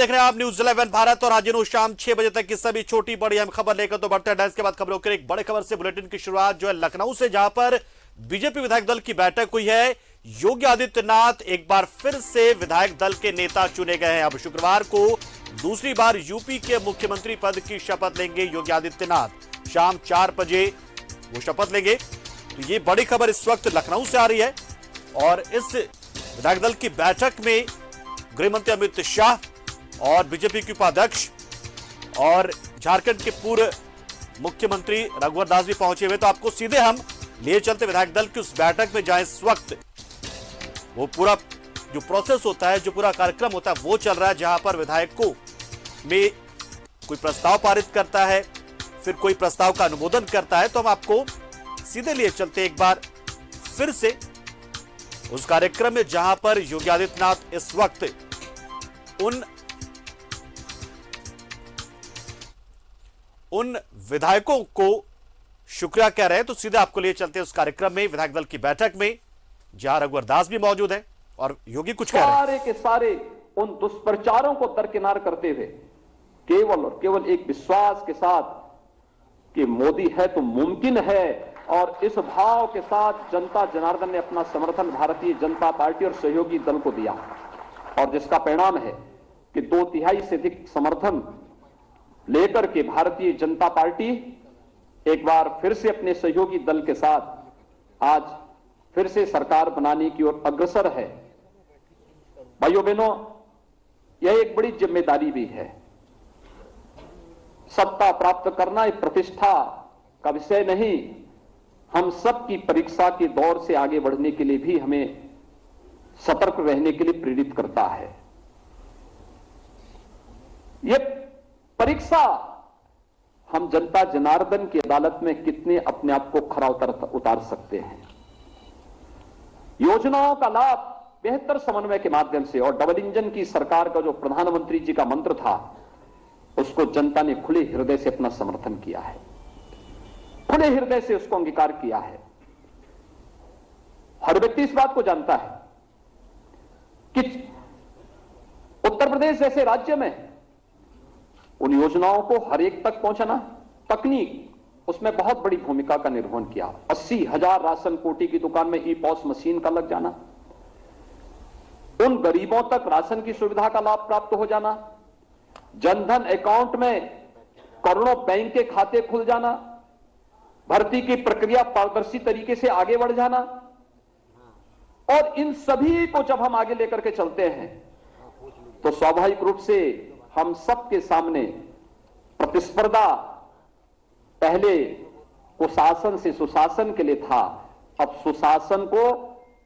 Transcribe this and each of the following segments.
देख रहे हैं आप न्यूज 11 भारत और आज शाम 6 बजे तक की सभी छोटी बड़ी हम खबर लेकर तो बढ़ते हैं। इसके बाद खबरों के एक बड़े खबर से बुलेटिन की शुरुआत जो है लखनऊ से, जहां पर बीजेपी विधायक दल की बैठक हुई है। योगी आदित्यनाथ एक बार फिर से विधायक दल के नेता चुने गए हैं। अब शुक्रवार को दूसरी बार यूपी के मुख्यमंत्री पद की शपथ लेंगे योगी आदित्यनाथ। शाम 4 बजे वो शपथ लेंगे। तो ये बड़ी खबर इस वक्त लखनऊ से आ रही है और इस विधायक दल की बैठक में गृहमंत्री अमित शाह और बीजेपी के उपाध्यक्ष और झारखंड के पूर्व मुख्यमंत्री रघुवर दास भी पहुंचे हुए। तो आपको सीधे हम लिए चलते विधायक दल की उस बैठक में, जहां इस वक्त वो पूरा जो प्रोसेस होता है, जो पूरा कार्यक्रम होता है वो चल रहा है, जहां पर विधायकों में कोई प्रस्ताव पारित करता है, फिर कोई प्रस्ताव का अनुमोदन करता है। तो हम आपको सीधे लिए चलते एक बार फिर से उस कार्यक्रम में, जहां पर योगी आदित्यनाथ इस वक्त उन विधायकों को शुक्रिया कह रहे हैं। तो सीधे आपको लिए चलते हैं उस कार्यक्रम में, विधायक दल की बैठक में, जहां रघुवर दास भी मौजूद है और योगी कुछ कह रहे हैं। सारे के सारे उन दुष्प्रचारों को दरकिनार करते हुए केवल और केवल एक विश्वास के साथ कि मोदी है तो मुमकिन है, और इस भाव के साथ जनता जनार्दन ने अपना समर्थन भारतीय जनता पार्टी और सहयोगी दल को दिया, और जिसका परिणाम है कि 2/3 से अधिक समर्थन लेकर के भारतीय जनता पार्टी एक बार फिर से अपने सहयोगी दल के साथ आज फिर से सरकार बनाने की ओर अग्रसर है। भाइयों बहनों, यह एक बड़ी जिम्मेदारी भी है। सत्ता प्राप्त करना एक प्रतिष्ठा का विषय नहीं, हम सब की परीक्षा के दौर से आगे बढ़ने के लिए भी हमें सतर्क रहने के लिए प्रेरित करता है। यह परीक्षा हम जनता जनार्दन की अदालत में कितने अपने आप को खरा उतार सकते हैं। योजनाओं का लाभ बेहतर समन्वय के माध्यम से, और डबल इंजन की सरकार का जो प्रधानमंत्री जी का मंत्र था, उसको जनता ने खुले हृदय से अपना समर्थन किया है, खुले हृदय से उसको अंगीकार किया है। हर व्यक्ति इस बात को जानता है कि उत्तर प्रदेश जैसे राज्य में उन योजनाओं को हर एक तक पहुंचाना, तकनीक उसमें बहुत बड़ी भूमिका का निर्वहन किया। 80,000 राशन कोटी की दुकान में ई-पॉस मशीन का लग जाना, उन गरीबों तक राशन की सुविधा का लाभ प्राप्त हो जाना, जनधन अकाउंट में करोड़ों बैंक के खाते खुल जाना, भर्ती की प्रक्रिया पारदर्शी तरीके से आगे बढ़ जाना, और इन सभी को जब हम आगे लेकर के चलते हैं तो स्वाभाविक रूप से हम सबके सामने प्रतिस्पर्धा पहले कुशासन से सुशासन के लिए था, अब सुशासन को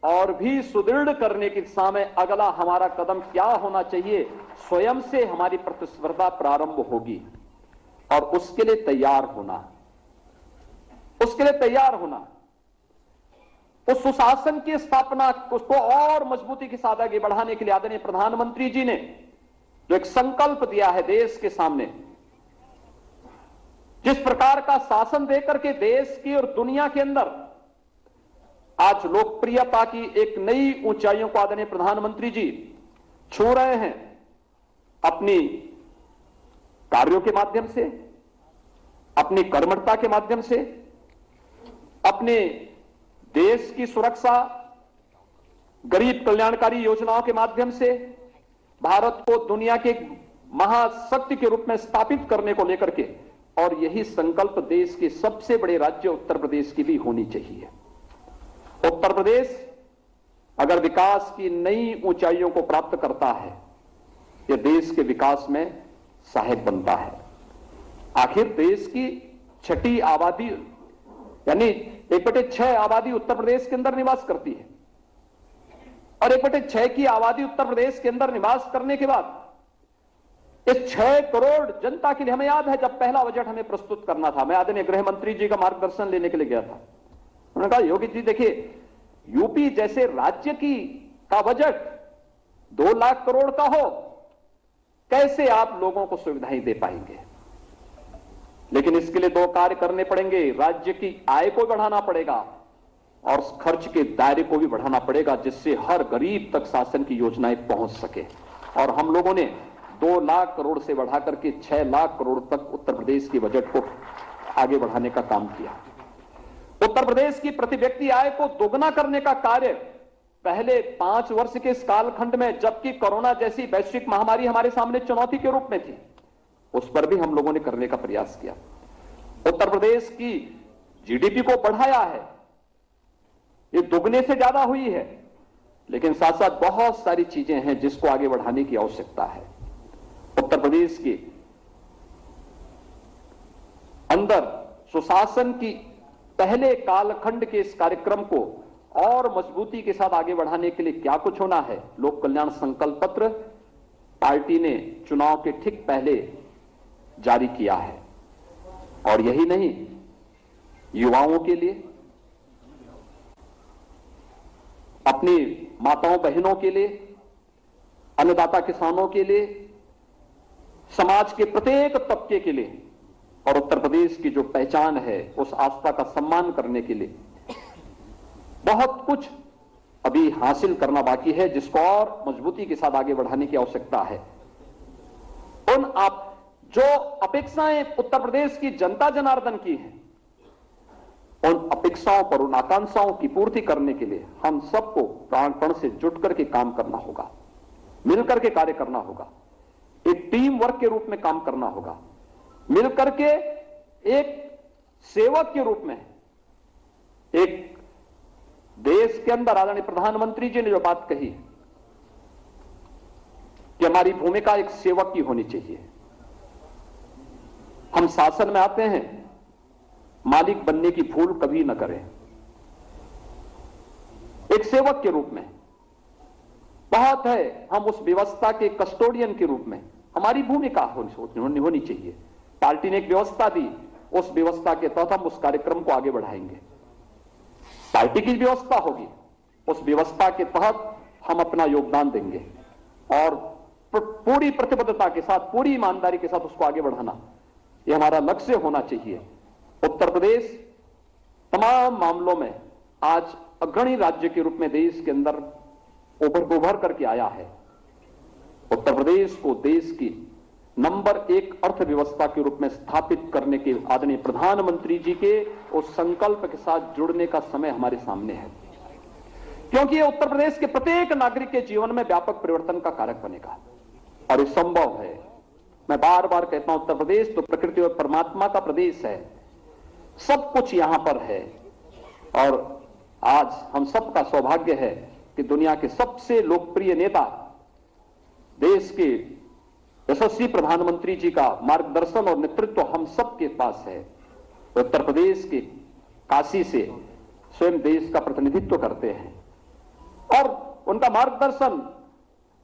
और भी सुदृढ़ करने की दिशा में अगला हमारा कदम क्या होना चाहिए, स्वयं से हमारी प्रतिस्पर्धा प्रारंभ होगी, और उसके लिए तैयार होना, उसके लिए तैयार होना। उस सुशासन की स्थापना उसको और मजबूती के साथ आगे बढ़ाने के लिए आदरणीय प्रधानमंत्री जी ने जो एक संकल्प दिया है देश के सामने, जिस प्रकार का शासन देकर के देश की और दुनिया के अंदर आज लोकप्रियता की एक नई ऊंचाइयों को आदरणीय प्रधानमंत्री जी छू रहे हैं, अपनी कार्यों के माध्यम से, अपनी कर्मठता के माध्यम से, अपने देश की सुरक्षा, गरीब कल्याणकारी योजनाओं के माध्यम से भारत को दुनिया के महाशक्ति के रूप में स्थापित करने को लेकर के, और यही संकल्प देश के सबसे बड़े राज्य उत्तर प्रदेश की भी होनी चाहिए। उत्तर प्रदेश अगर विकास की नई ऊंचाइयों को प्राप्त करता है, यह देश के विकास में सहायक बनता है। आखिर देश की 6ठी आबादी यानी 1/6 आबादी उत्तर प्रदेश के अंदर निवास करती है, और 1/6 की आबादी उत्तर प्रदेश के अंदर निवास करने के बाद इस 6 करोड़ जनता के लिए, हमें याद है जब पहला बजट हमें प्रस्तुत करना था, मैं आदरणीय गृह मंत्री जी का मार्गदर्शन लेने के लिए गया था। उन्होंने कहा योगी जी देखिए, यूपी जैसे राज्य का बजट 2 लाख करोड़ का हो, कैसे आप लोगों को सुविधाएं दे पाएंगे? लेकिन इसके लिए 2 कार्य करने पड़ेंगे, राज्य की आय को बढ़ाना पड़ेगा और खर्च के दायरे को भी बढ़ाना पड़ेगा, जिससे हर गरीब तक शासन की योजनाएं पहुंच सके। और हम लोगों ने 2 लाख करोड़ से बढ़ा करके 6 लाख करोड़ तक उत्तर प्रदेश के बजट को आगे बढ़ाने का काम किया। उत्तर प्रदेश की प्रति व्यक्ति आय को दोगुना करने का कार्य पहले 5 वर्ष के इस कालखंड में, जबकि कोरोना जैसी वैश्विक महामारी हमारे सामने चुनौती के रूप में थी, उस पर भी हम लोगों ने करने का प्रयास किया। उत्तर प्रदेश की जीडीपी को बढ़ाया है, ये दोगुने से ज्यादा हुई है, लेकिन साथ साथ बहुत सारी चीजें हैं जिसको आगे बढ़ाने की आवश्यकता है। उत्तर प्रदेश के अंदर सुशासन की पहले कालखंड के इस कार्यक्रम को और मजबूती के साथ आगे बढ़ाने के लिए क्या कुछ होना है, लोक कल्याण संकल्प पत्र पार्टी ने चुनाव के ठीक पहले जारी किया है। और यही नहीं, युवाओं के लिए, अपनी माताओं बहनों के लिए, अन्नदाता किसानों के लिए, समाज के प्रत्येक तबके के लिए और उत्तर प्रदेश की जो पहचान है उस आस्था का सम्मान करने के लिए बहुत कुछ अभी हासिल करना बाकी है, जिसको और मजबूती के साथ आगे बढ़ाने की आवश्यकता है। उन आप जो अपेक्षाएं उत्तर प्रदेश की जनता जनार्दन की हैं, उन अपेक्षाओं पर, उन आकांक्षाओं की पूर्ति करने के लिए हम सबको प्राणपण से जुट करके काम करना होगा, मिलकर के कार्य करना होगा, एक टीम वर्क के रूप में काम करना होगा, मिलकर के एक सेवक के रूप में। एक देश के अंदर आदरणीय प्रधानमंत्री जी ने जो बात कही कि हमारी भूमिका एक सेवक की होनी चाहिए। हम शासन में आते हैं, मालिक बनने की भूल कभी न करें। एक सेवक के रूप में बहुत है, हम उस व्यवस्था के कस्टोडियन के रूप में हमारी भूमिका होनी चाहिए। पार्टी ने एक व्यवस्था दी, उस व्यवस्था के तहत हम उस कार्यक्रम को आगे बढ़ाएंगे। पार्टी की व्यवस्था होगी, उस व्यवस्था के तहत हम अपना योगदान देंगे और पूरी प्रतिबद्धता के साथ, पूरी ईमानदारी के साथ उसको आगे बढ़ाना, यह हमारा लक्ष्य होना चाहिए। उत्तर प्रदेश तमाम मामलों में आज अग्रणी राज्य के रूप में देश के अंदर उभर करके आया है। उत्तर प्रदेश को देश की नंबर 1 अर्थव्यवस्था के रूप में स्थापित करने के आदरणीय प्रधानमंत्री जी के उस संकल्प के साथ जुड़ने का समय हमारे सामने है, क्योंकि ये उत्तर प्रदेश के प्रत्येक नागरिक के जीवन में व्यापक परिवर्तन का कारक बनेगा और ये संभव है। मैं बार बार कहता हूं, उत्तर प्रदेश तो प्रकृति और परमात्मा का प्रदेश है, सब कुछ यहां पर है। और आज हम सबका सौभाग्य है कि दुनिया के सबसे लोकप्रिय नेता, देश के यशस्वी प्रधानमंत्री जी का मार्गदर्शन और नेतृत्व हम सबके पास है। उत्तर प्रदेश के काशी से स्वयं देश का प्रतिनिधित्व करते हैं और उनका मार्गदर्शन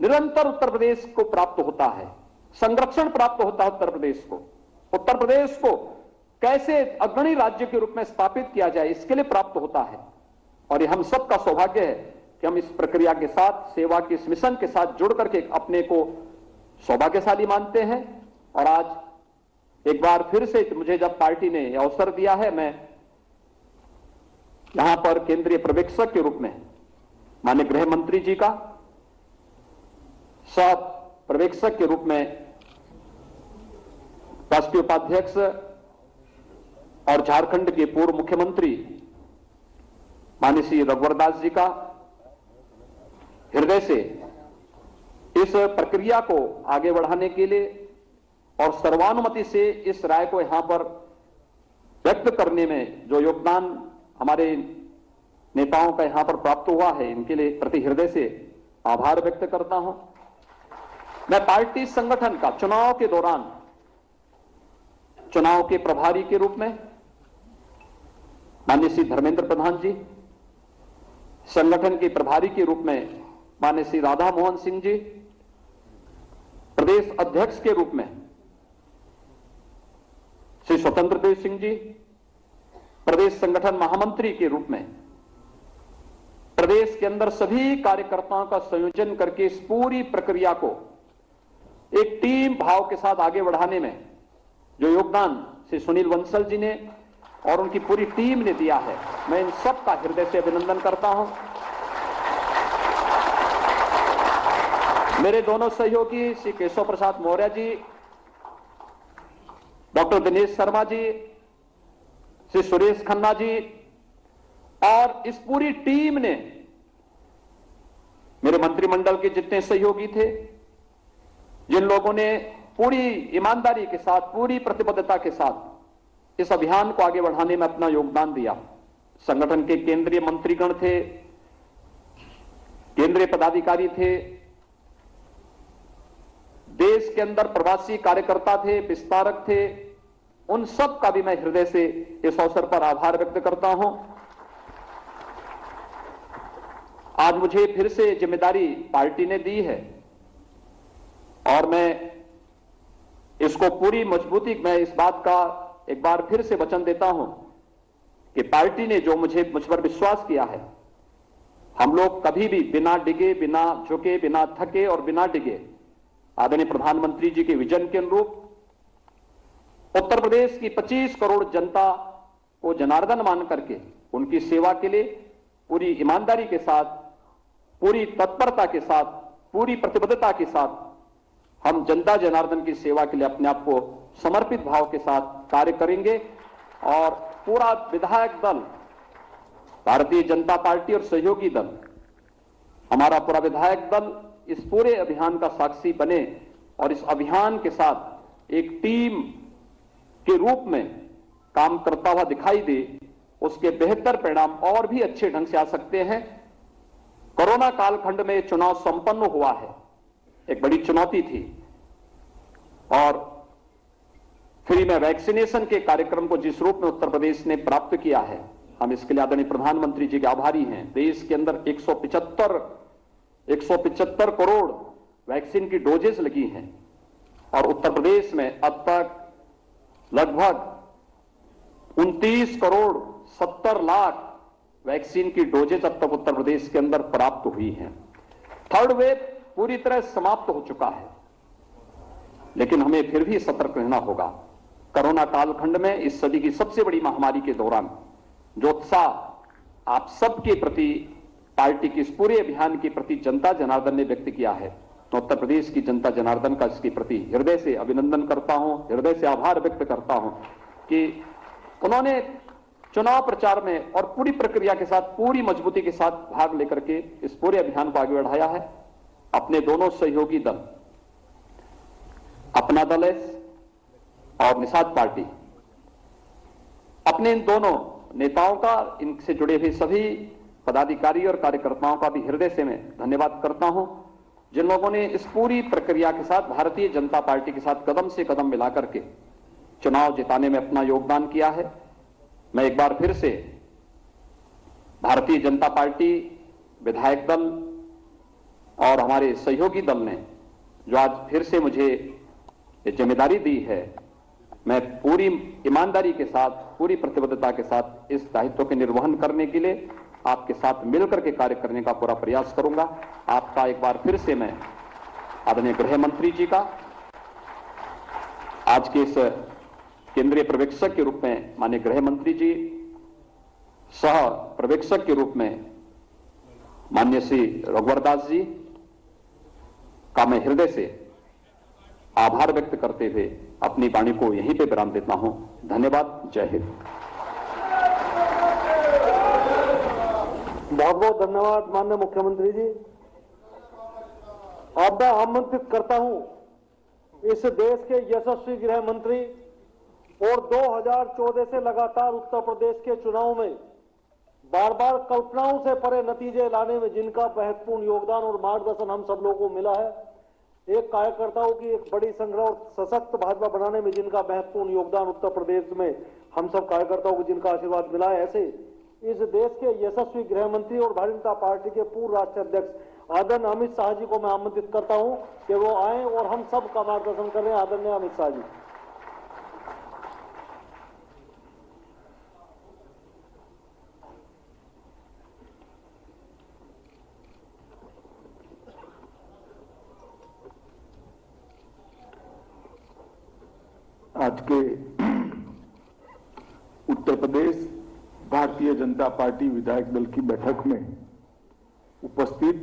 निरंतर उत्तर प्रदेश को प्राप्त होता है, संरक्षण प्राप्त होता है। उत्तर प्रदेश को कैसे अग्रणी राज्य के रूप में स्थापित किया जाए, इसके लिए प्राप्त होता है। और ये हम सबका सौभाग्य है कि हम इस प्रक्रिया के साथ, सेवा के इस मिशन के साथ जुड़ करके अपने को सौभाग्यशाली मानते हैं। और आज एक बार फिर से मुझे जब पार्टी ने यह अवसर दिया है, मैं यहां पर केंद्रीय पर्यवेक्षक के रूप में माननीय गृह मंत्री जी का, सह पर्यवेक्षक के रूप में राष्ट्रीय उपाध्यक्ष और झारखंड के पूर्व मुख्यमंत्री माननीय श्री रघुवर दास जी का हृदय से इस प्रक्रिया को आगे बढ़ाने के लिए और सर्वानुमति से इस राय को यहां पर व्यक्त करने में जो योगदान हमारे नेताओं का यहां पर प्राप्त हुआ है, इनके लिए प्रति हृदय से आभार व्यक्त करता हूं। मैं पार्टी संगठन का चुनाव के दौरान चुनाव के प्रभारी के रूप में माननीय श्री धर्मेंद्र प्रधान जी, संगठन के प्रभारी के रूप में माननीय श्री राधा मोहन सिंह जी, प्रदेश अध्यक्ष के रूप में श्री स्वतंत्र देव सिंह जी, प्रदेश संगठन महामंत्री के रूप में प्रदेश के अंदर सभी कार्यकर्ताओं का संयोजन करके इस पूरी प्रक्रिया को एक टीम भाव के साथ आगे बढ़ाने में जो योगदान श्री सुनील बंसल जी ने और उनकी पूरी टीम ने दिया है, मैं इन सब का हृदय से अभिनंदन करता हूं। मेरे दोनों सहयोगी श्री केशव प्रसाद मौर्य जी, डॉक्टर दिनेश शर्मा जी, श्री सुरेश खन्ना जी और इस पूरी टीम ने, मेरे मंत्रिमंडल के जितने सहयोगी थे, जिन लोगों ने पूरी ईमानदारी के साथ, पूरी प्रतिबद्धता के साथ इस अभियान को आगे बढ़ाने में अपना योगदान दिया। संगठन के केंद्रीय मंत्रीगण थे, केंद्रीय पदाधिकारी थे, देश के अंदर प्रवासी कार्यकर्ता थे, विस्तारक थे, उन सब का भी मैं हृदय से इस अवसर पर आभार व्यक्त करता हूं। आज मुझे फिर से जिम्मेदारी पार्टी ने दी है और मैं इसको पूरी मजबूती, मैं इस बात का एक बार फिर से वचन देता हूं कि पार्टी ने जो मुझ पर विश्वास किया है, हम लोग कभी भी बिना डिगे, बिना झुके, बिना थके और बिना डिगे आदरणीय प्रधानमंत्री जी के विजन के अनुरूप उत्तर प्रदेश की 25 करोड़ जनता को जनार्दन मान करके उनकी सेवा के लिए पूरी ईमानदारी के साथ, पूरी तत्परता के साथ, पूरी प्रतिबद्धता के साथ हम जनता जनार्दन की सेवा के लिए अपने आप को समर्पित भाव के साथ कार्य करेंगे। और पूरा विधायक दल, भारतीय जनता पार्टी और सहयोगी दल, हमारा पूरा विधायक दल इस पूरे अभियान का साक्षी बने और इस अभियान के साथ एक टीम के रूप में काम करता हुआ दिखाई दे, उसके बेहतर परिणाम और भी अच्छे ढंग से आ सकते हैं। कोरोना कालखंड में चुनाव संपन्न हुआ है, एक बड़ी चुनौती थी और फ्री में वैक्सीनेशन के कार्यक्रम को जिस रूप में उत्तर प्रदेश ने प्राप्त किया है, हम इसके लिए आदरणीय प्रधानमंत्री जी के आभारी हैं। देश के अंदर 175 करोड़ वैक्सीन की डोजेस लगी हैं और उत्तर प्रदेश में अब तक लगभग 29 करोड़ 70 लाख वैक्सीन की डोजेज अब तक उत्तर प्रदेश के अंदर प्राप्त हुई हैं। थर्ड वेव पूरी तरह समाप्त हो चुका है, लेकिन हमें फिर भी सतर्क रहना होगा। कोरोना कालखंड में इस सदी की सबसे बड़ी महामारी के दौरान जो उत्साह आप सबके प्रति, पार्टी के इस पूरे अभियान के प्रति जनता जनार्दन ने व्यक्त किया है, तो उत्तर प्रदेश की जनता जनार्दन का इसके प्रति हृदय से अभिनंदन करता हूं, हृदय से आभार व्यक्त करता हूं कि उन्होंने चुनाव प्रचार में और पूरी प्रक्रिया के साथ, पूरी मजबूती के साथ भाग लेकर के इस पूरे अभियान को आगे बढ़ाया है। अपने दोनों सहयोगी दल, अपना दल है और निषाद पार्टी, अपने इन दोनों नेताओं का, इनसे जुड़े हुए सभी पदाधिकारी और कार्यकर्ताओं का भी हृदय से मैं धन्यवाद करता हूं, जिन लोगों ने इस पूरी प्रक्रिया के साथ भारतीय जनता पार्टी के साथ कदम से कदम मिलाकर के चुनाव जिताने में अपना योगदान किया है। मैं एक बार फिर से भारतीय जनता पार्टी, विधायक दल और हमारे सहयोगी दल ने जो आज फिर से मुझे ये जिम्मेदारी दी है, मैं पूरी ईमानदारी के साथ, पूरी प्रतिबद्धता के साथ इस दायित्व के निर्वहन करने के लिए आपके साथ मिलकर के कार्य करने का पूरा प्रयास करूंगा। आपका एक बार फिर से मैं आदरणीय गृह मंत्री जी का, आज के इस केंद्रीय पर्यवेक्षक के रूप में माननीय गृह मंत्री जी, सह पर्यवेक्षक के रूप में माननीय श्री रघुवर दास जी का मैं हृदय से आभार व्यक्त करते हुए अपनी वाणी को यहीं पे विराम देता हूं। धन्यवाद। जय हिंद। बहुत बहुत धन्यवाद माननीय मुख्यमंत्री जी। अब मैं आमंत्रित करता हूं इस देश के यशस्वी गृह मंत्री और 2014 से लगातार उत्तर प्रदेश के चुनाव में बार बार कल्पनाओं से परे नतीजे लाने में जिनका महत्वपूर्ण योगदान और मार्गदर्शन हम सब लोगों को मिला है, एक कार्यकर्ताओं की एक बड़ी संग्रह और सशक्त भाजपा बनाने में जिनका महत्वपूर्ण योगदान उत्तर प्रदेश में हम सब कार्यकर्ताओं को जिनका आशीर्वाद मिला है, ऐसे इस देश के यशस्वी गृह मंत्री और भारतीय जनता पार्टी के पूर्व राष्ट्रीय अध्यक्ष आदरणीय अमित शाह जी को मैं आमंत्रित करता हूं कि वो आए और हम सब का मार्गदर्शन करें। आदरणीय अमित शाह जी। आज के उत्तर प्रदेश भारतीय जनता पार्टी विधायक दल की बैठक में उपस्थित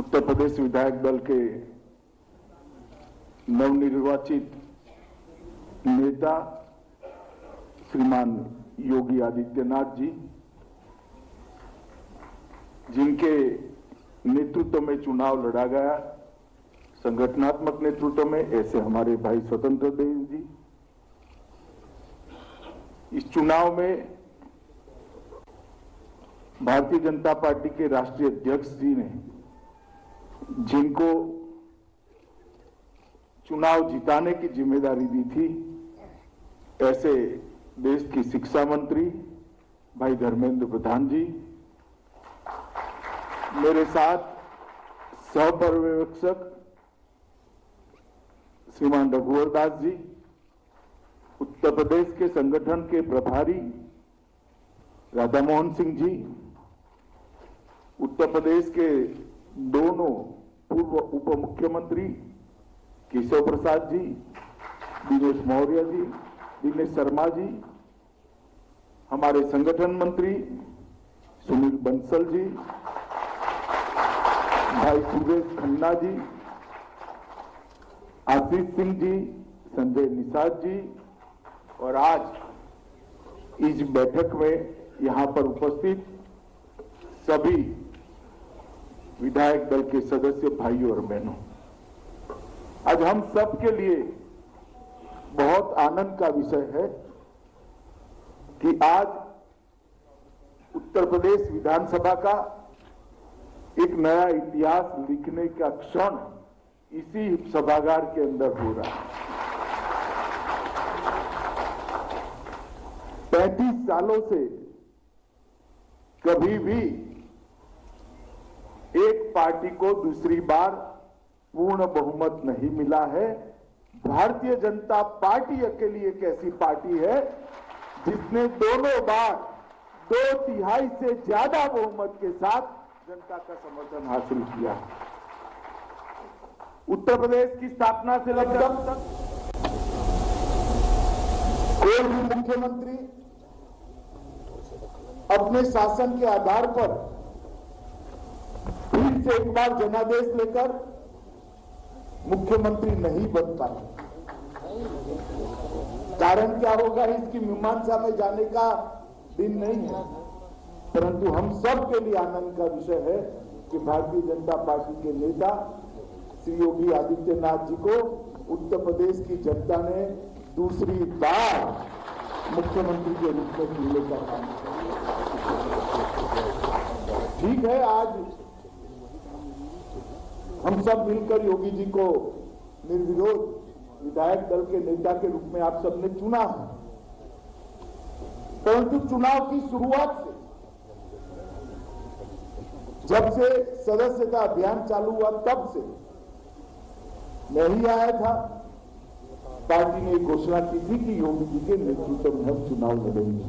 उत्तर प्रदेश विधायक दल के नवनिर्वाचित नेता श्रीमान योगी आदित्यनाथ जी, जिनके नेतृत्व में चुनाव लड़ा गया, संगठनात्मक नेतृत्व में, ऐसे हमारे भाई स्वतंत्र देव जी। इस चुनाव में भारतीय जनता पार्टी के राष्ट्रीय अध्यक्ष जी ने जिनको चुनाव जिताने की जिम्मेदारी दी थी, ऐसे देश की शिक्षा मंत्री भाई धर्मेंद्र प्रधान जी, मेरे साथ सहपर्यवेक्षक श्रीमान रघुवर दास जी, उत्तर प्रदेश के संगठन के प्रभारी राधा मोहन सिंह जी, उत्तर प्रदेश के दोनों पूर्व उप मुख्यमंत्री केशव प्रसाद जी, दिनेश मौर्य जी, दिनेश शर्मा जी, हमारे संगठन मंत्री सुनील बंसल जी, भाई सुरेश खन्ना जी, आशीष सिंह जी, संजय निषाद जी, और आज इस बैठक में यहां पर उपस्थित सभी विधायक दल के सदस्य भाइयों और बहनों, आज हम सब के लिए बहुत आनंद का विषय है कि आज उत्तर प्रदेश विधानसभा का एक नया इतिहास लिखने का क्षण इसी सभागार के अंदर हो रहा है। 35 सालों से कभी भी एक पार्टी को दूसरी बार पूर्ण बहुमत नहीं मिला है। भारतीय जनता पार्टी अकेली एक ऐसी पार्टी है जिसने दोनों बार 2/3 से ज्यादा बहुमत के साथ जनता का समर्थन हासिल किया। उत्तर प्रदेश की स्थापना से लगभग कोई भी मुख्यमंत्री अपने शासन के आधार पर फिर से एक बार जनादेश लेकर मुख्यमंत्री नहीं बन पाए। कारण क्या होगा, इसकी मीमांसा में जाने का दिन नहीं है, परंतु हम सब के लिए आनंद का विषय है कि भारतीय जनता पार्टी के नेता श्री योगी आदित्यनाथ जी को उत्तर प्रदेश की जनता ने दूसरी बार मुख्यमंत्री के रूप में चुनने का काम किया। ठीक है, आज हम सब मिलकर योगी जी को निर्विरोध विधायक दल के नेता के रूप में आप सबने चुना है, परंतु चुनाव की शुरुआत से, जब से सदस्यता अभियान चालू हुआ तब से मैं ही आया था, पार्टी ने घोषणा की थी कि योगी जी के नेतृत्व में हम चुनाव लड़ेंगे,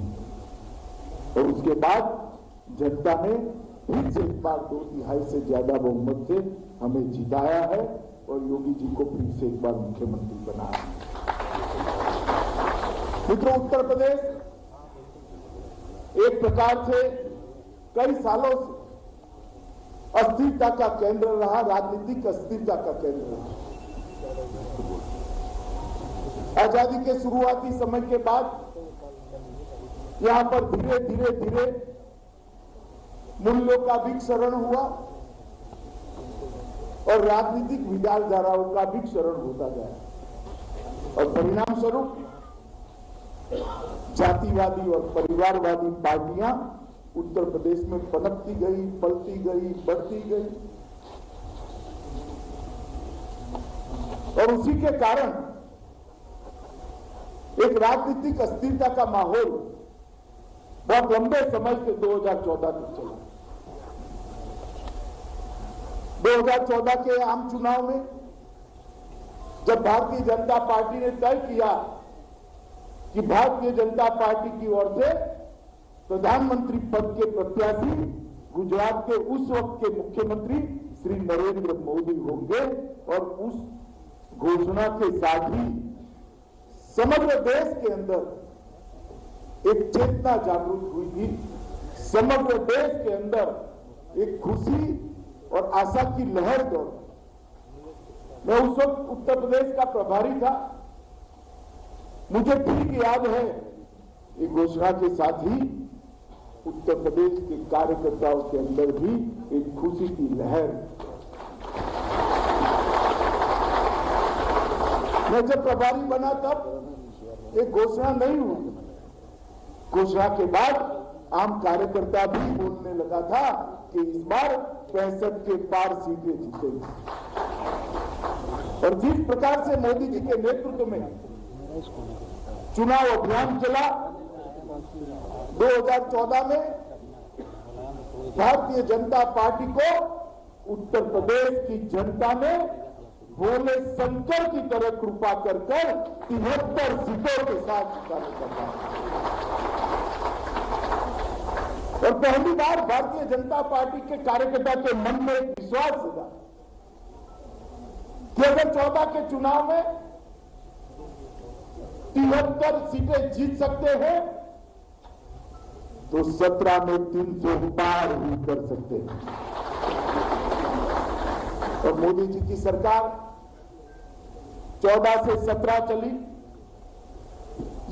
और उसके बाद जनता ने फिर से एक बार 2/3 से ज्यादा बहुमत से हमें जिताया है और योगी जी को फिर से एक बार मुख्यमंत्री बनाया। मित्रों, उत्तर प्रदेश एक प्रकार से कई सालों से अस्थिरता का केंद्र रहा, राजनीतिक अस्थिरता का केंद्र रहा। आजादी के शुरुआती समय के बाद यहां पर धीरे धीरे मूल्यों का भी क्षरण हुआ और राजनीतिक विचारधाराओं का भी क्षरण होता गया, और परिणाम स्वरूप जातिवादी और परिवारवादी पार्टियां उत्तर प्रदेश में पनपती गई, पलती गई, बढ़ती गई, और उसी के कारण एक राजनीतिक अस्थिरता का माहौल बहुत लंबे समय से 2014 तक चला। 2014 के आम चुनाव में जब भारतीय जनता पार्टी ने तय किया कि भारतीय जनता पार्टी की ओर से प्रधानमंत्री पद के प्रत्याशी गुजरात के उस वक्त के मुख्यमंत्री श्री नरेंद्र मोदी होंगे, और उस घोषणा के साथ ही समग्र देश के अंदर एक चेतना जागृत हुई थी। समग्र देश के अंदर एक खुशी और आशा की लहर दौड़। मैं उस वक्त उत्तर प्रदेश का प्रभारी था। मुझे ठीक याद है, ये घोषणा के साथ ही उत्तर प्रदेश के कार्यकर्ताओं के अंदर भी एक खुशी की लहर। मैं जब प्रभारी बना तब एक घोषणा नहीं हुई। घोषणा के बाद आम कार्यकर्ता भी बोलने लगा था कि इस बार 65 के पार सीटें जीतेंगी। और जिस प्रकार से मोदी जी के नेतृत्व में चुनाव अभियान चला, 2014 में भारतीय जनता पार्टी को उत्तर प्रदेश की जनता ने भोले शंकर की तरह कृपा कर 73 सीटों के साथ जिताने का काम। और पहली बार भारतीय जनता पार्टी के कार्यकर्ता के मन में एक विश्वास होगा कि अगर 14 के चुनाव में 73 सीटें जीत सकते हैं तो 17 में 300 पार भी कर सकते हैं। और मोदी जी की सरकार 14 से 17 चली।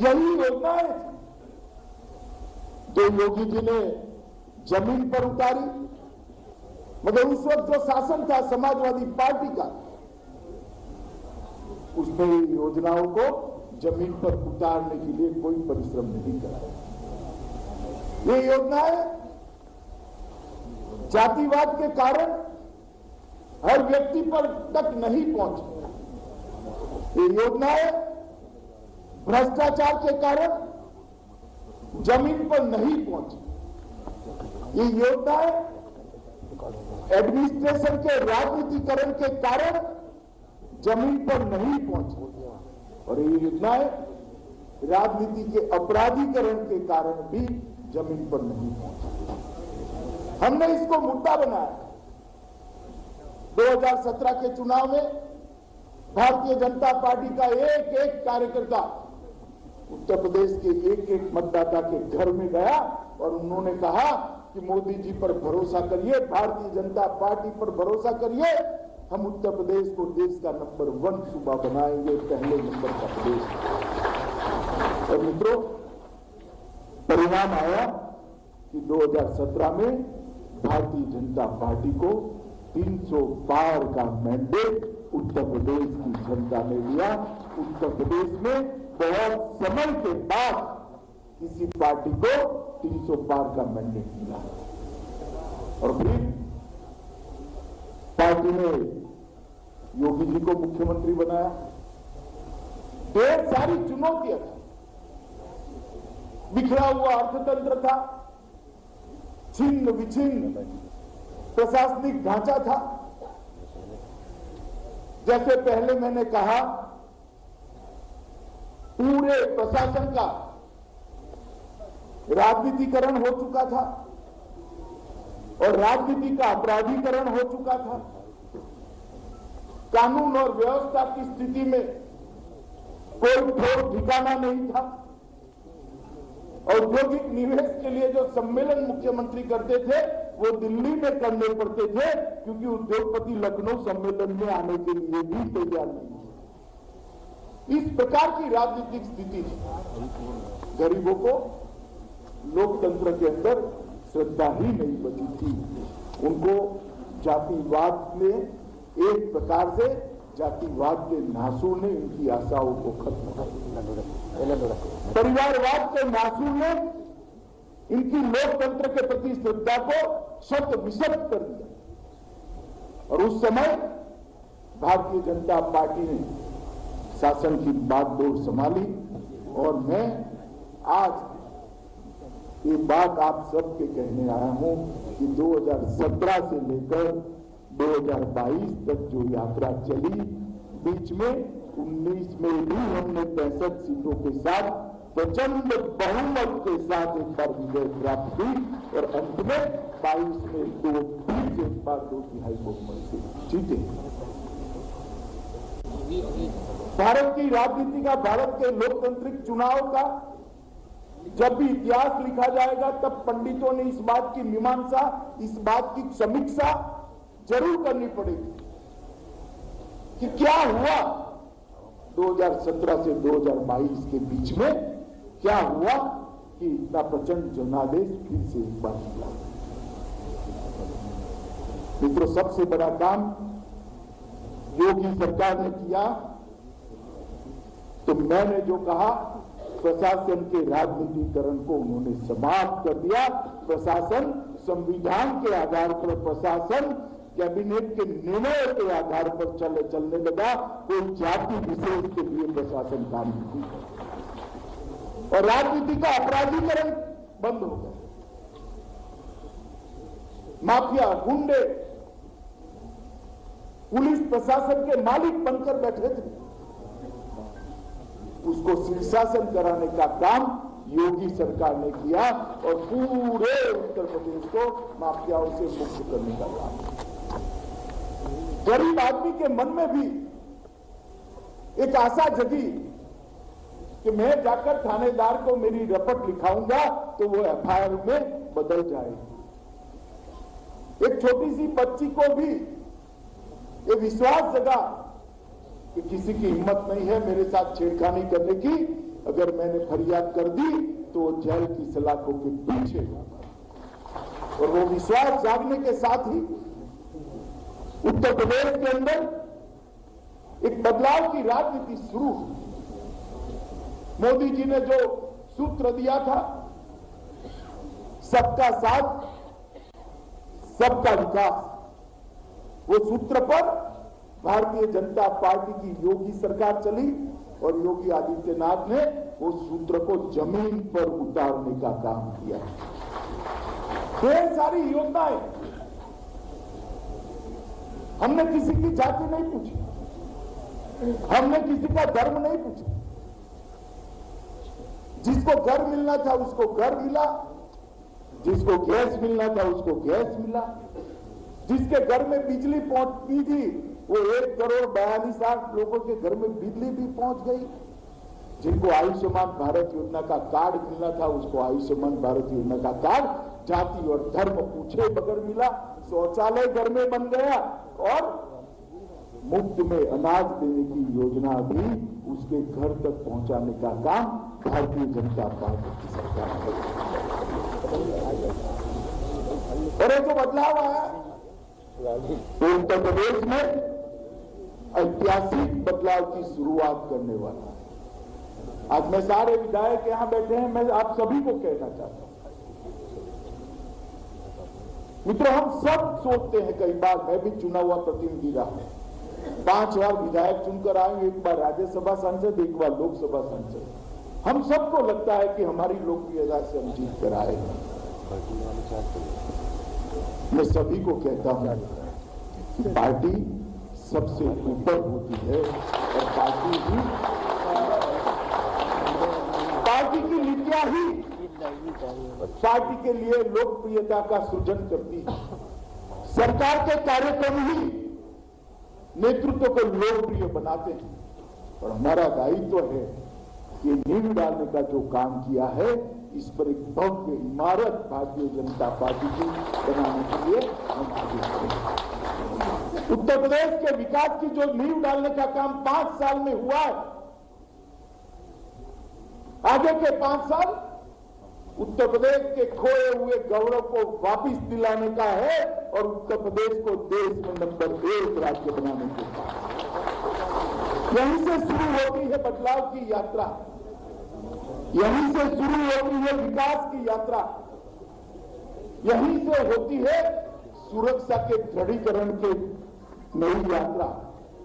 यही योजनाएं जो योगी जी ने जमीन पर उतारी, मगर उस वक्त जो शासन था समाजवादी पार्टी का, उसने योजनाओं को जमीन पर उतारने के लिए कोई परिश्रम नहीं करा। ये योजनाएं जातिवाद के कारण हर व्यक्ति पर तक नहीं पहुंची। ये योजनाएं भ्रष्टाचार के कारण जमीन पर नहीं पहुंची। ये योजनाएं एडमिनिस्ट्रेशन के राजनीतिकरण के कारण जमीन पर नहीं पहुंची। और ये योजनाएं राजनीति के अपराधीकरण के कारण भी जमीन पर नहीं पहुंची। हमने इसको मुद्दा बनाया। 2017 के चुनाव में भारतीय जनता पार्टी का एक एक कार्यकर्ता उत्तर प्रदेश के एक एक मतदाता के घर में गया और उन्होंने कहा कि मोदी जी पर भरोसा करिए, भारतीय जनता पार्टी पर भरोसा करिए, हम उत्तर प्रदेश को देश का नंबर 1 सूबा बनाएंगे, पहले नंबर का प्रदेश। और मित्रों, परिणाम आया कि 2017 में भारतीय जनता पार्टी को 300 पार का मैंडेट उत्तर प्रदेश की जनता ने लिया। उत्तर प्रदेश में बहुत समय के बाद किसी पार्टी को 300 पार का मैंडेट मिला। और फिर पार्टी ने योगी जी को मुख्यमंत्री बनाया। ढेर सारी चुनौतियां थी। बिखरा हुआ अर्थतंत्र था, छिन्न विछिन्न प्रशासनिक ढांचा था। जैसे पहले मैंने कहा, पूरे प्रशासन का राजनीतिकरण हो चुका था और राजनीति का अपराधीकरण हो चुका था। कानून और व्यवस्था की स्थिति में कोई ठोस ठिकाना नहीं था। औद्योगिक निवेश के लिए जो सम्मेलन मुख्यमंत्री करते थे वो दिल्ली में करने पड़ते थे, क्योंकि उद्योगपति लखनऊ सम्मेलन में आने के लिए भी तैयार नहीं थे। इस प्रकार की राजनीतिक स्थिति थी। गरीबों को लोकतंत्र के अंदर श्रद्धा ही नहीं बची थी। उनको जातिवाद ने एक प्रकार से जातिवाद के नासूर ने उनकी आशाओं को खत्म कर दिया। परिवारवाद के नासूर ने इनकी लोकतंत्र के प्रति श्रद्धा को शत विशत कर दिया। और उस समय भारतीय जनता पार्टी ने शासन की बागडोर संभाली। और मैं आज ये बात आप सबके कहने आया हूं कि 2017 से लेकर 2022 तक जो यात्रा चली, बीच में 19 में भी हमने 65 सीटों के साथ प्रचंड बहुमत के साथ एक बार विजय प्राप्त की और अंत में 22 में फिर एक बार 2/3 बहुमत से जीते। भारत की राजनीति का, भारत के लोकतांत्रिक चुनाव का जब भी इतिहास लिखा जाएगा तब पंडितों ने इस बात की मीमांसा, इस बात की समीक्षा जरूर करनी पड़ेगी कि क्या हुआ 2017 से 2022 के बीच में, क्या हुआ कि इतना प्रचंड जनादेश फिर से एक बार हुआ। मित्रों, सबसे बड़ा काम योगी सरकार ने किया तो मैंने जो कहा, प्रशासन के राजनीतिकरण को उन्होंने समाप्त कर दिया। प्रशासन संविधान के आधार पर, प्रशासन कैबिनेट के निर्णय के आधार पर चलने लगा। कोई जाति विशेष के लिए प्रशासन काम नहीं करता और राजनीति का अपराधीकरण बंद हो गया। माफिया, गुंडे पुलिस प्रशासन के मालिक बनकर बैठे थे, उसको शीर्षासन कराने का काम योगी सरकार ने किया और पूरे उत्तर प्रदेश को माफियाओं से मुक्त करने का काम। गरीब आदमी के मन में भी एक आशा जगी कि मैं जाकर थानेदार को मेरी रपट लिखाऊंगा तो वो एफआईआर में बदल जाएगी। एक छोटी सी बच्ची को भी ये विश्वास जगा कि किसी की हिम्मत नहीं है मेरे साथ छेड़खानी करने की, अगर मैंने फरियाद कर दी तो वो जेल की सलाखों के पीछे होगा। और वो विश्वास जागने के साथ ही उत्तर प्रदेश के अंदर एक बदलाव की राजनीति शुरू हुई। मोदी जी ने जो सूत्र दिया था, सबका साथ सबका विकास, वो सूत्र पर भारतीय जनता पार्टी की योगी सरकार चली और योगी आदित्यनाथ ने उस सूत्र को जमीन पर उतारने का काम किया। ढेर सारी योजनाएं, हमने किसी की जाति नहीं पूछी, हमने किसी का धर्म नहीं पूछा। जिसको घर मिलना था उसको घर मिला, जिसको गैस मिलना था उसको गैस मिला, जिसके घर में बिजली पहुंचती थी वो 1,42,00,000 लोगों के घर में बिजली भी पहुंच गई। जिनको आयुष्मान भारत योजना का कार्ड मिलना था उसको आयुष्मान भारत योजना का कार्ड जाति और धर्म पूछे बगैर मिला। शौचालय घर में बन गया और मुफ्त में अनाज देने की योजना भी उसके घर तक पहुंचाने का काम भारतीय जनता पार्टी की सरकार है। और ये जो बदलाव आया तो उत्तर प्रदेश में ऐतिहासिक बदलाव की शुरुआत करने वाला है। आज मैं सारे विधायक यहां बैठे हैं, मैं आप सभी को कहना चाहता हूं मित्रों, हम सब सोचते हैं, कई बार मैं भी चुना हुआ प्रतिनिधि रहा हूं, 5 बार विधायक चुनकर आए, एक बार राज्यसभा सांसद, एक बार लोकसभा सांसद। हम सबको लगता है कि हमारी लोकप्रियता से हम जीत कर आए। मैं सभी को कहता हूं कि पार्टी सबसे ऊपर होती है और पार्टी की नीतियां ही पार्टी के लिए लोकप्रियता का सृजन करती है। सरकार के कार्यक्रम ही नेतृत्व को लोकप्रिय बनाते हैं और हमारा दायित्व है कि नींव डालने का जो काम किया है इस पर एक भव्य इमारत भारतीय जनता पार्टी की बनाने के लिए हम आगे बढ़ेंगे। उत्तर प्रदेश के विकास की जो नींव डालने का काम 5 साल में हुआ है, आगे के 5 साल उत्तर प्रदेश के खोए हुए गौरव को वापस दिलाने का है और उत्तर प्रदेश को देश में नंबर 1 राज्य बनाने के लिए। यहीं से शुरू होती है बदलाव की यात्रा, यहीं से शुरू होती है विकास की यात्रा, यहीं से होती है सुरक्षा के दृढ़ीकरण की नई यात्रा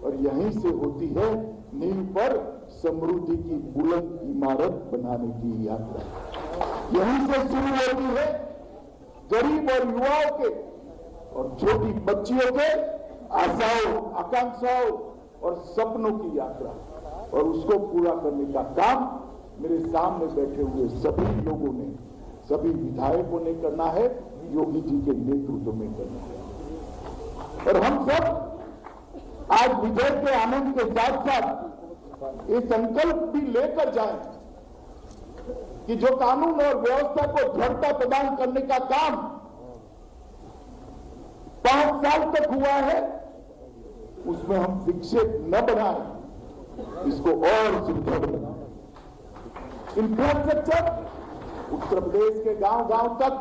और यहीं से होती है नींव पर समृद्धि की बुलंद इमारत बनाने की यात्रा। यहीं से शुरू होती है गरीब और युवाओं के और छोटी बच्चियों के आशाओं, आकांक्षाओं और सपनों की यात्रा और उसको पूरा करने का काम मेरे सामने बैठे हुए सभी लोगों ने, सभी विधायकों ने करना है, योगी जी के नेतृत्व में करना है। और हम सब आज विजय के आनंद के साथ साथ ये संकल्प भी लेकर जाएं कि जो कानून और व्यवस्था को दृढ़ता प्रदान करने का काम 5 साल तक हुआ है, उसमें हम विक्षेप न बनाएं, इसको और सुदृढ़ बनाएं। इंफ्रास्ट्रक्चर उत्तर प्रदेश के गांव-गांव तक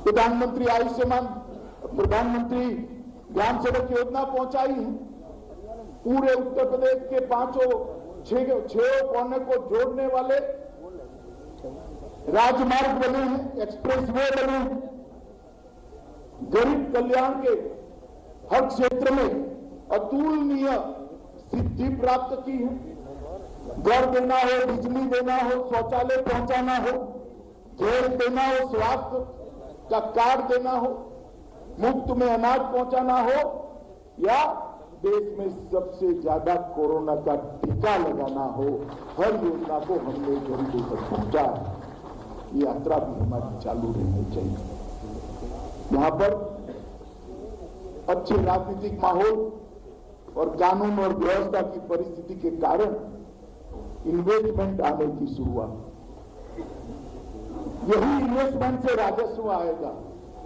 प्रधानमंत्री आयुष्मान, प्रधानमंत्री ग्राम सड़क योजना पहुंचाई है। पूरे उत्तर प्रदेश के 6 कोने को जोड़ने वाले राजमार्ग बने हैं, एक्सप्रेसवे बने हैं। गरीब कल्याण के हर क्षेत्र में अतुलनीय सिद्धि प्राप्त की है। घर देना हो, बिजली देना हो, शौचालय पहुंचाना हो, गैस देना हो, स्वास्थ्य का कार्ड देना हो, मुफ्त में अनाज पहुंचाना हो, या देश में सबसे ज्यादा कोरोना का टीका लगाना हो, हर योजना को हमने गरीबों तक पहुंचा है। ये यात्रा भी हमारी चालू रहनी चाहिए। यहां पर अच्छे राजनीतिक माहौल और कानून और व्यवस्था की परिस्थिति के कारण इन्वेस्टमेंट आने की शुरुआत, यही इन्वेस्टमेंट से राजस्व आएगा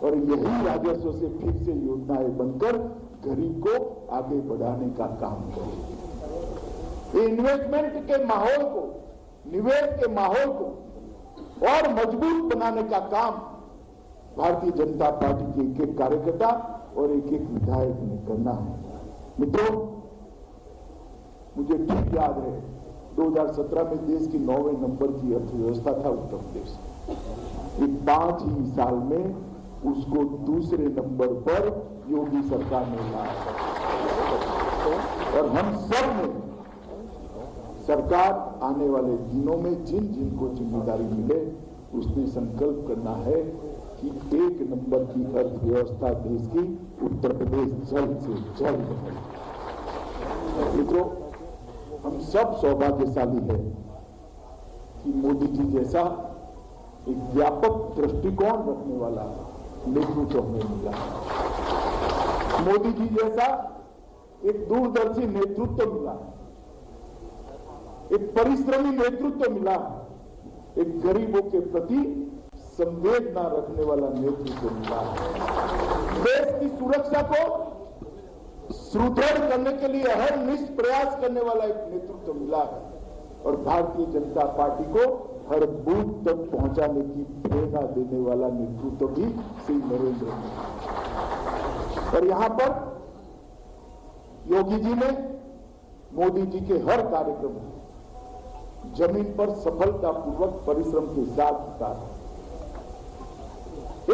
और यही राजस्व से फिर से योजनाएं बनकर गरीब को आगे बढ़ाने का काम करेगी। इन्वेस्टमेंट के माहौल को, निवेश के माहौल को और मजबूत बनाने का काम भारतीय जनता पार्टी के एक-एक कार्यकर्ता और एक-एक विधायक ने करना है। मित्रों, मुझे ठीक याद है 2017 में देश की 9वें नंबर की अर्थव्यवस्था था उत्तर प्रदेश। 5 ही साल में उसको दूसरे नंबर पर योगी सरकार ने लाया और हम सब ने सरकार आने वाले दिनों में जिन जिनको जिम्मेदारी मिले उसने संकल्प करना है कि 1 नंबर की अर्थव्यवस्था देश की उत्तर प्रदेश जल्द से जल्द बने। मित्रों, हम सब सौभाग्यशाली है कि मोदी जी जैसा एक व्यापक दृष्टिकोण रखने वाला नेतृत्व हमें मिला। मोदी जी जैसा एक दूरदर्शी नेतृत्व मिला, एक परिश्रमी नेतृत्व मिला, एक गरीबों के प्रति संवेदना रखने वाला नेतृत्व मिला। देश की सुरक्षा को सुदृढ़ करने के लिए हर निष्ठ प्रयास करने वाला एक नेतृत्व मिला है और भारतीय जनता पार्टी को हर बूथ तक पहुंचाने की प्रेरणा देने वाला नेतृत्व भी श्री नरेंद्र मोदी। और यहां पर योगी जी ने मोदी जी के हर कार्यक्रम को जमीन पर सफलतापूर्वक परिश्रम के साथ उतारा।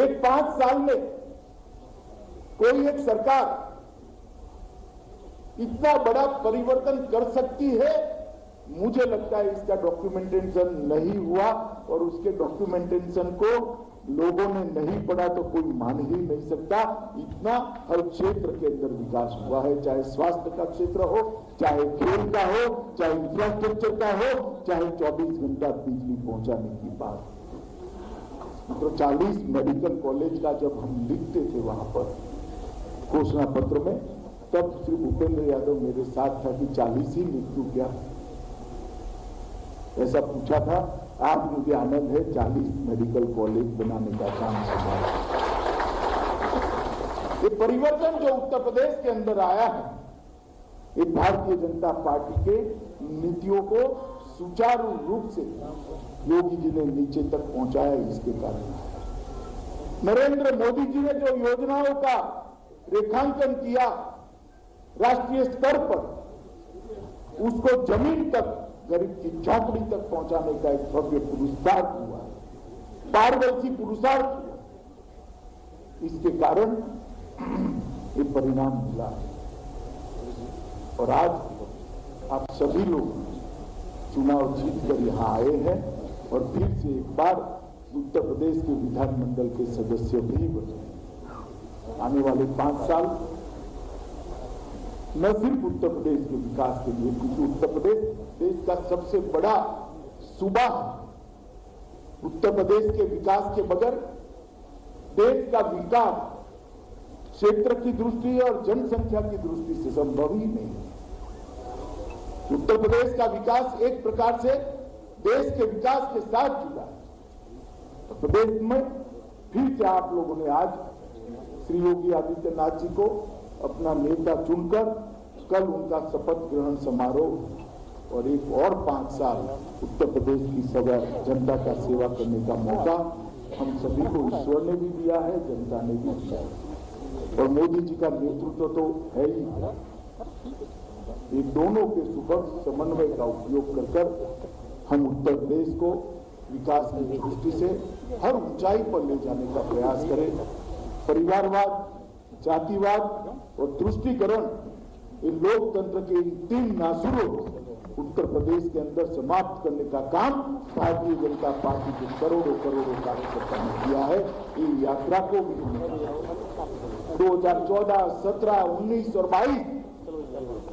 एक 5 साल में कोई एक सरकार इतना बड़ा परिवर्तन कर सकती है, मुझे लगता है इसका डॉक्यूमेंटेशन नहीं हुआ और उसके डॉक्यूमेंटेशन को लोगों ने नहीं पढ़ा तो कोई मान ही नहीं सकता। इतना हर क्षेत्र के अंदर विकास हुआ है, चाहे स्वास्थ्य का क्षेत्र हो, चाहे खेल का हो, चाहे इंफ्रास्ट्रक्चर का हो, चाहे 24 घंटा बिजली पहुंचाने की बात। तो 40 मेडिकल कॉलेज का जब हम लिखते थे वहां पर घोषणा पत्र में, तब श्री भूपेंद्र यादव मेरे साथ था कि 40 ही लिख दूं क्या, ऐसा पूछा था। आज मुझे आनंद है 40 मेडिकल कॉलेज बनाने का काम संभाला। ये परिवर्तन जो उत्तर प्रदेश के अंदर आया है, ये भारतीय जनता पार्टी के नीतियों को सुचारू रूप से योगी जी ने नीचे तक पहुंचाया, इसके कारण। नरेंद्र मोदी जी ने जो योजनाओं का रेखांकन किया राष्ट्रीय स्तर पर, उसको जमीन तक, गरीब की झोंपड़ी तक पहुंचाने का एक भव्य पुरुषार्थ हुआ, पारदर्शी पुरुषार्थ हुआ। इसके कारण ये परिणाम मिला और आज आप सभी लोग चुनाव जीतकर यहां आए हैं और फिर से एक बार उत्तर प्रदेश के विधानमंडल के सदस्य भी बने। आने वाले 5 साल न सिर्फ उत्तर प्रदेश के विकास के लिए, क्योंकि उत्तर प्रदेश देश का सबसे बड़ा सूबा है। उत्तर प्रदेश के विकास के बगैर देश का विकास क्षेत्र की दृष्टि और जनसंख्या की दृष्टि से संभव ही नहीं। उत्तर प्रदेश का विकास एक प्रकार से देश के विकास के साथ जुड़ा है। प्रदेश में फिर से आप लोगों ने आज श्री योगी आदित्यनाथ जी को अपना नेता चुनकर कल उनका शपथ ग्रहण समारोह और एक और 5 साल उत्तर प्रदेश की सदा जनता का सेवा करने का मौका हम सभी को ईश्वर ने भी दिया है, जनता ने भी दिया है। और मोदी जी का नेतृत्व तो है ही, ये दोनों के सुखद समन्वय का उपयोग कर हम उत्तर प्रदेश को विकास की दृष्टि से हर ऊंचाई पर ले जाने का प्रयास करें। परिवारवाद, जातिवाद और तुष्टीकरण, ये लोकतंत्र के इन 3 नासुरों उत्तर प्रदेश के अंदर समाप्त करने का काम भारतीय जनता पार्टी के करोड़ों कार्यकर्ताओं ने किया है। ये यात्रा को भी 2014, 17, 19 और 22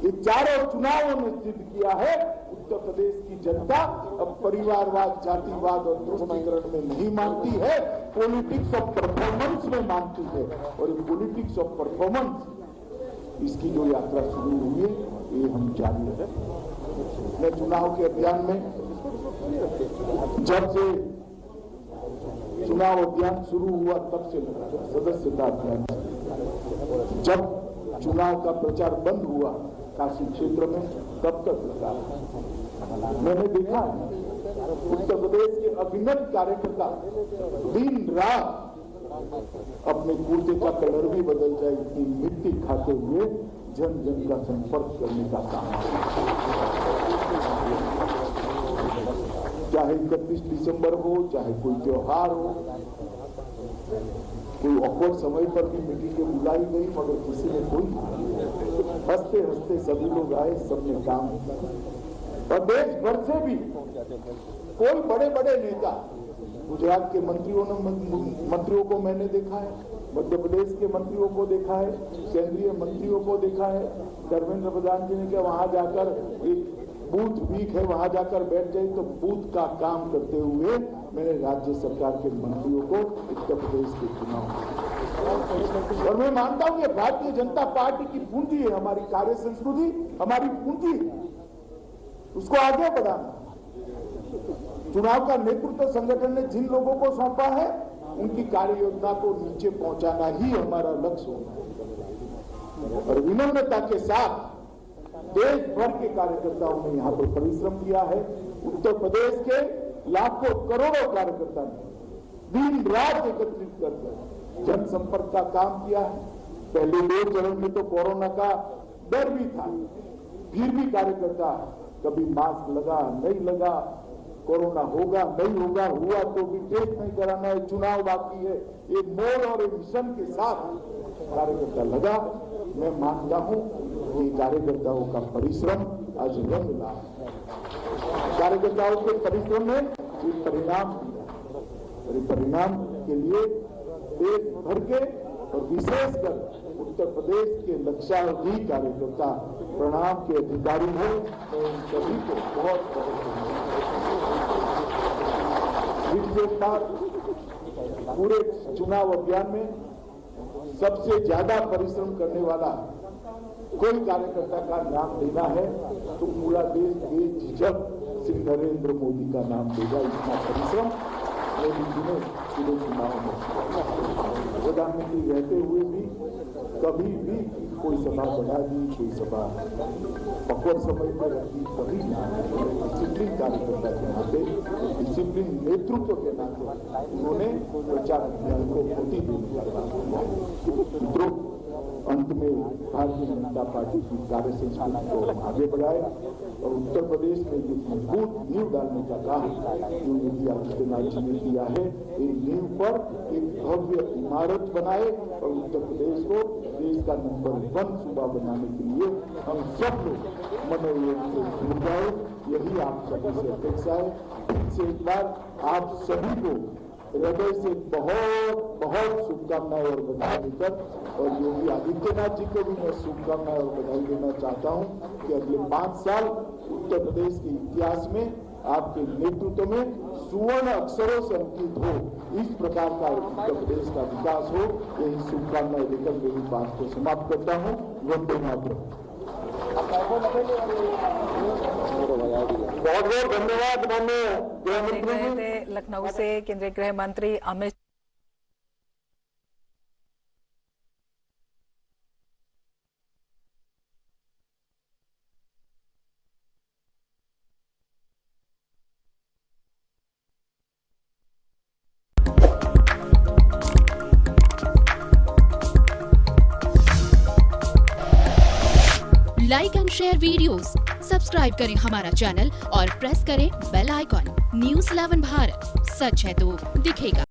ये चारों चुनावों ने सिद्ध किया है उत्तर प्रदेश की जनता अब परिवारवाद, जातिवाद और तुष्टीकरण में नहीं मानती है, पॉलिटिक्स ऑफ परफॉर्मेंस में मानती है। और ये पॉलिटिक्स ऑफ परफॉर्मेंस, इसकी जो यात्रा शुरू हुई है ये हम जारी रखें। मैं चुनाव के अभियान में जब से चुनाव अभियान शुरू हुआ तब से लगा, सदस्यता अभियान जब चुनाव का प्रचार बंद हुआ काशी क्षेत्र में तब तक लगा। मैंने देखा उत्तर प्रदेश के अभिनव कार्यकर्ता दिन रात अपने कुर्ते का कलर भी बदल जाए इतनी मिट्टी खाते हुए जन जन का संपर्क करने का काम, चाहे 31 दिसंबर हो, चाहे कोई त्योहार हो, कोई ऑकवर्ड समय पर भी मीटिंग के बुलाई गई मगर किसी ने कोई हंसते हंसते सभी लोग आए, सबने काम किया। और देश भर से भी कोई बड़े बड़े नेता, गुजरात के मंत्रियों को मैंने देखा है, मध्य प्रदेश के मंत्रियों को देखा है, केंद्रीय मंत्रियों को देखा है। धर्मेंद्र प्रधान जी ने कहा वहां जाकर एक बूथ वीक है, वहां जाकर बैठ जाए, तो बूथ का काम करते हुए मैंने राज्य सरकार के मंत्रियों को उत्तर प्रदेश के चुनाव। और मैं मानता हूं कि भारतीय जनता पार्टी की पूंजी है, हमारी कार्य संस्कृति हमारी पूंजी है, उसको आगे बढ़ाना। चुनाव का नेतृत्व संगठन ने जिन लोगों को सौंपा है उनकी कार्य योजना को नीचे पहुंचाना ही हमारा लक्ष्य होगा। और विनम्रता के साथ देश भर के कार्यकर्ताओं ने यहां पर परिश्रम किया है। उत्तर प्रदेश के लाखों करोड़ों कार्यकर्ता ने दिन रात एकत्रित कर जनसंपर्क का काम किया है। पहले 2 चरण में तो कोरोना का डर भी था, फिर भी कार्यकर्ता कभी मास्क लगा नहीं लगा, कोरोना होगा नहीं होगा, हुआ तो भी टेस्ट नहीं कराना है, चुनाव बाकी है, एक मोड़ और एक मिशन के साथ कार्यकर्ता लगा। मैं मानता हूं कि कार्यकर्ताओं का परिश्रम आज रंग ला, कार्यकर्ताओं के परिश्रम में एक परिणाम दिया और परिणाम के लिए देश भर के और विशेषकर उत्तर प्रदेश के लक्षावधि कार्यकर्ता प्रणाम के अधिकारी हैं। मैं उन सभी को बहुत पूरे चुनाव अभियान में सबसे ज्यादा परिश्रम करने वाला कोई कार्यकर्ता का नाम देना है तो पूरा देश बेझिझक श्री नरेंद्र मोदी का नाम देगा। इतना परिश्रम मोदी जी ने पूरे चुनाव में प्रधानमंत्री रहते हुए भी कभी भी कोई सभा बढ़ा दी, कोई सभा पकड़ समय पर रखी, कभी डिसिप्लिन कार्यकर्ता के नाते, डिसिप्लिन नेतृत्व के नाते उन्होंने प्रचार अभियान को गति देने का काम किया। मित्रों, अंत में भारतीय जनता पार्टी की कार्य संस्कृति को आगे बढ़ाए और उत्तर प्रदेश में जो मजबूत नींव डालने का काम जो योगी आदित्यनाथ जी ने किया है, एक नींव पर एक भव्य इमारत बनाए और उत्तर प्रदेश को देश का नंबर 1 सूबा बनाने के लिए हम सब लोग मनोयोग से जुड़ जाए, यही आप सभी से अपेक्षा है। इससे एक बार आप सभी को हृदय से बहुत बहुत शुभकामनाएं और बधाई देकर और योगी आदित्यनाथ जी को भी मैं शुभकामनाएं और बधाई देना चाहता हूं कि अगले 5 साल उत्तर प्रदेश के इतिहास में आपके नेतृत्व में सुवर्ण अक्षरों से अंकित हो, इस प्रकार का उत्तर प्रदेश का विकास हो, यही शुभकामनाएं देकर मेरी बात को समाप्त करता हूं। वंदे मातरम। बहुत बहुत धन्यवाद माननीय गृह मंत्री जी। लखनऊ से केंद्रीय गृह मंत्री Amit like and share videos, subscribe करें हमारा चैनल और प्रेस करें बेल आइकॉन। News 11 भारत, सच है तो दिखेगा।